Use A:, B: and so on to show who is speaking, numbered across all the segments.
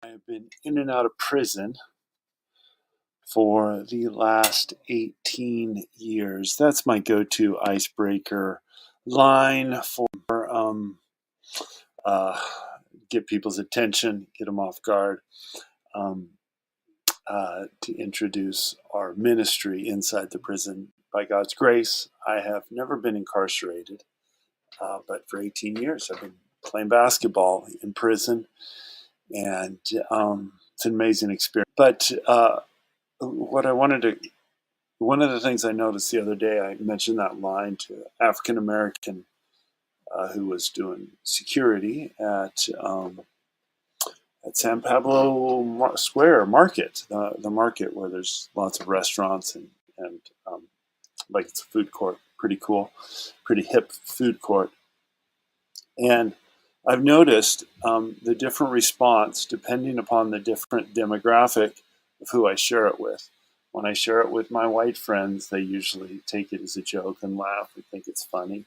A: I've been in and out of prison for the last 18 years. That's my go to icebreaker line for uh, get people's attention, get them off guard, um, to introduce our ministry inside the prison. By God's grace, I have never been incarcerated, but for 18 years I've been playing basketball in prison, and it's an amazing experience. But what I wanted to one of the things I noticed the other day, I mentioned that line to African American who was doing security at San Pablo Square Market, the market where there's lots of restaurants and like it's a food court, pretty cool, pretty hip food court. And I've noticed the different response depending upon the different demographic of who I share it with. When I share it with my white friends, they usually take it as a joke and laugh and think it's funny.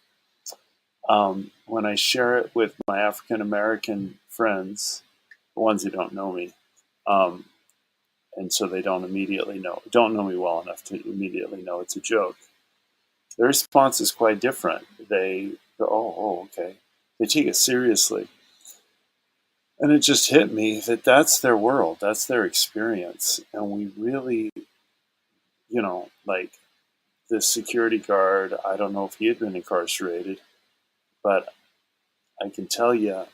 A: When I share it with my African American friends, the ones who don't know me, um, and so they don't know me well enough to immediately know it's a joke, their response is quite different. They go, oh, okay. They take it seriously. And it just hit me that that's their world, that's their experience. And we really, like the security guard, I don't know if he had been incarcerated, but I can tell you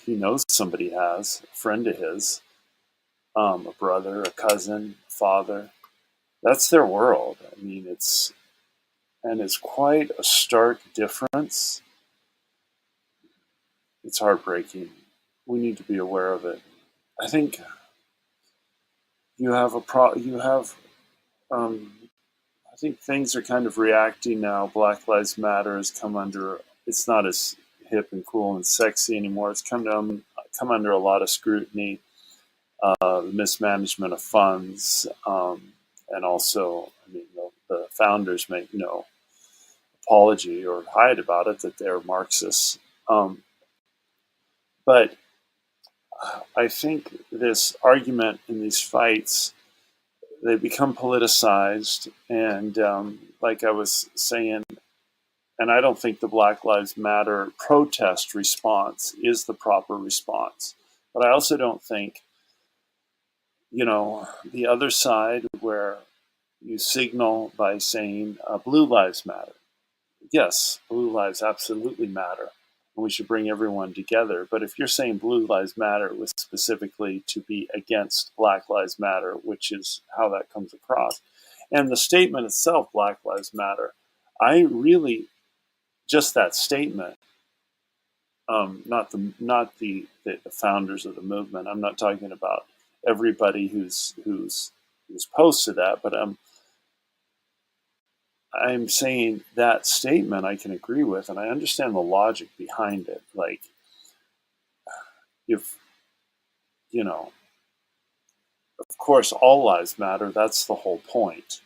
A: he knows somebody has, a friend of his, a brother, a cousin, father. That's their world. I mean, it's quite a stark difference. It's heartbreaking. We need to be aware of it. I think um, I think things are kind of reacting now. Black Lives Matter has come under, it's not as hip and cool and sexy anymore. It's come under a lot of scrutiny, mismanagement of funds, and also, I mean, the founders make no apology or hide about it that they're Marxists. But I think this argument in these fights, they become politicized, and like I was saying, and I don't think the Black Lives Matter protest response is the proper response. But I also don't think, the other side where you signal by saying blue lives matter. Yes, blue lives absolutely matter. And we should bring everyone together. But if you're saying blue lives matter was specifically to be against Black Lives Matter, which is how that comes across, and the statement itself, Black Lives Matter, I really, just that statement, not the founders of the movement. I'm not talking about everybody who's opposed to that, but I'm saying that statement I can agree with, and I understand the logic behind it. Like, if of course, all lives matter. That's the whole point.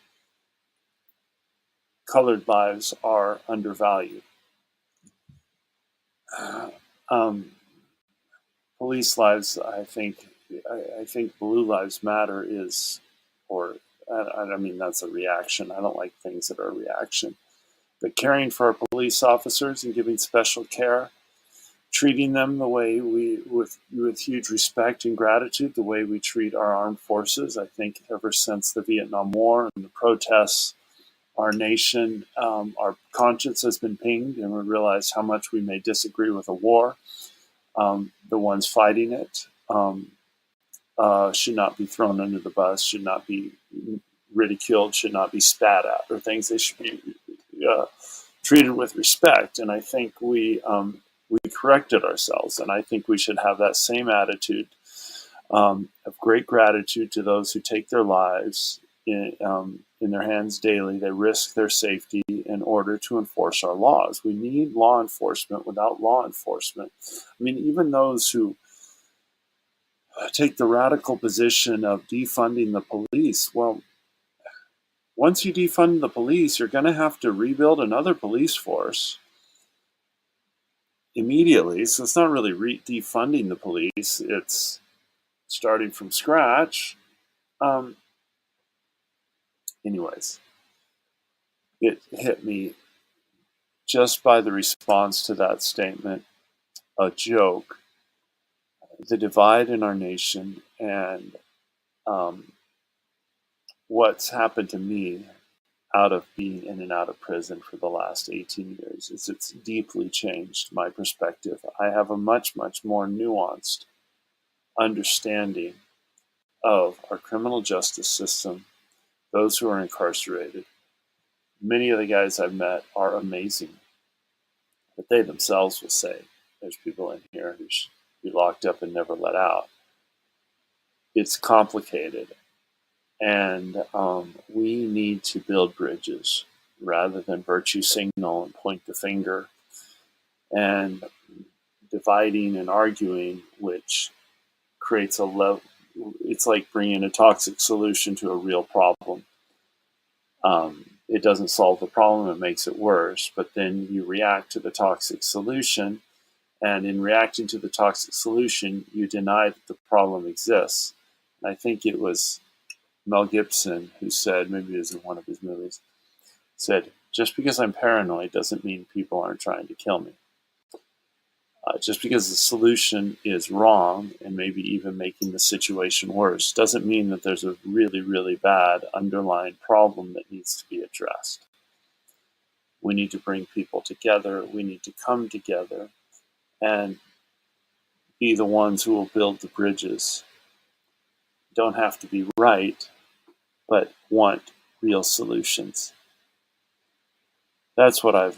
A: Colored lives are undervalued. Um, Police lives, I think blue lives matter is, or I mean, that's a reaction. I don't like things that are a reaction. But caring for our police officers and giving special care, treating them the way with huge respect and gratitude, the way we treat our armed forces. I think ever since the Vietnam War and the protests, our nation, our conscience has been pinged, and we realize how much we may disagree with a war. The ones fighting it should not be thrown under the bus, should not be ridiculed, should not be spat at, or things. They should be treated with respect. And I think we corrected ourselves, and I think we should have that same attitude of great gratitude to those who take their lives in their hands daily. They risk their safety in order to enforce our laws. We need law enforcement. Without law enforcement, I mean, even those who take the radical position of defunding the police, well, once you defund the police, you're going to have to rebuild another police force. immediately. So it's not really defunding the police, it's starting from scratch. Um, anyways, it hit me just by the response to that statement, a joke, the divide in our nation, and um, what's happened to me out of being in and out of prison for the last 18 years is it's deeply changed my perspective. I have a much, much more nuanced understanding of our criminal justice system, those who are incarcerated. Many of the guys I've met are amazing, but they themselves will say there's people in here who should be locked up and never let out. It's complicated, and we need to build bridges rather than virtue signal and point the finger and dividing and arguing, which creates a level. It's like bringing a toxic solution to a real problem. It doesn't solve the problem, it makes it worse, but then you react to the toxic solution, and in reacting to the toxic solution, you deny that the problem exists. And I think it was Mel Gibson who said, maybe it was in one of his movies, said, just because I'm paranoid doesn't mean people aren't trying to kill me. Just because the solution is wrong and maybe even making the situation worse doesn't mean that there's a really, really bad underlying problem that needs to be addressed. We need to bring people together. We need to come together and be the ones who will build the bridges. Don't have to be right, but want real solutions. That's what I've